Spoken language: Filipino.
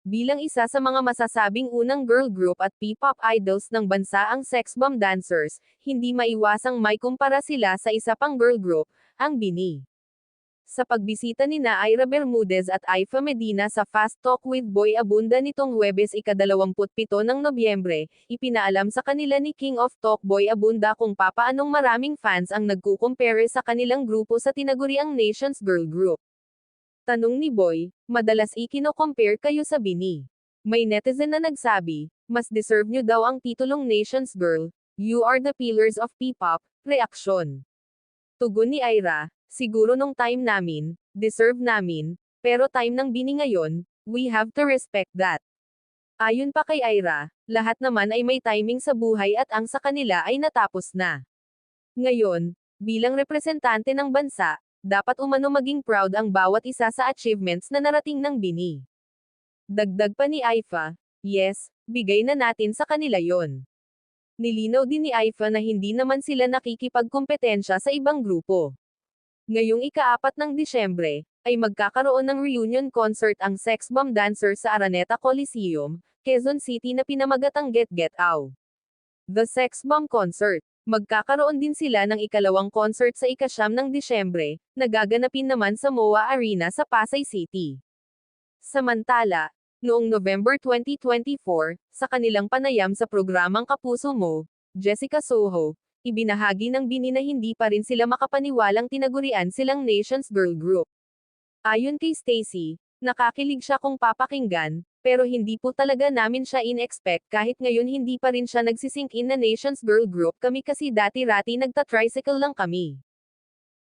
Bilang isa sa mga masasabing unang girl group at P-pop idols ng bansa ang Sex Bomb Dancers, hindi maiwasang may kumpara sila sa isa pang girl group, ang BINI. Sa pagbisita ni na Ira Bermudez at Aifa Medina sa Fast Talk with Boy Abunda nitong Huwebes ika-27 ng Nobyembre, ipinaalam sa kanila ni King of Talk Boy Abunda kung papaanong maraming fans ang nagkukumpare sa kanilang grupo sa tinaguriang Nation's Girl Group. Tanong ni Boy, madalas ikino-compare kayo sa BINI. May netizen na nagsabi, mas deserve nyo daw ang titulong Nation's Girl, you are the pillars of P-pop, reaksyon. Tugon ni Ira, siguro nung time namin, deserve namin, pero time ng BINI ngayon, we have to respect that. Ayon pa kay Ira, lahat naman ay may timing sa buhay at ang sa kanila ay natapos na. Ngayon, bilang representante ng bansa, dapat umano maging proud ang bawat isa sa achievements na narating ng BINI. Dagdag pa ni Aifa, yes, bigay na natin sa kanila yon. Nilinaw din ni Aifa na hindi naman sila nakikipagkompetensya sa ibang grupo. Ngayong ika-4 ng Disyembre, ay magkakaroon ng reunion concert ang Sex Bomb Dancers sa Araneta Coliseum, Quezon City na pinamagatang Get Get Out. The Sex Bomb Concert. Magkakaroon din sila ng ikalawang concert sa ika-9 ng Disyembre, na gaganapin naman sa MOA Arena sa Pasay City. Samantala, noong November 2024, sa kanilang panayam sa programang Kapuso Mo, Jessica Soho, ibinahagi ng BINI na hindi pa rin sila makapaniwalang tinagurian silang Nation's Girl Group. Ayon kay Stacy, nakakilig siya kung papakinggan, pero hindi po talaga namin siya in-expect kahit ngayon hindi pa rin siya nagsisink in na Nation's Girl Group kami kasi dati-rati nagta-tricycle lang kami.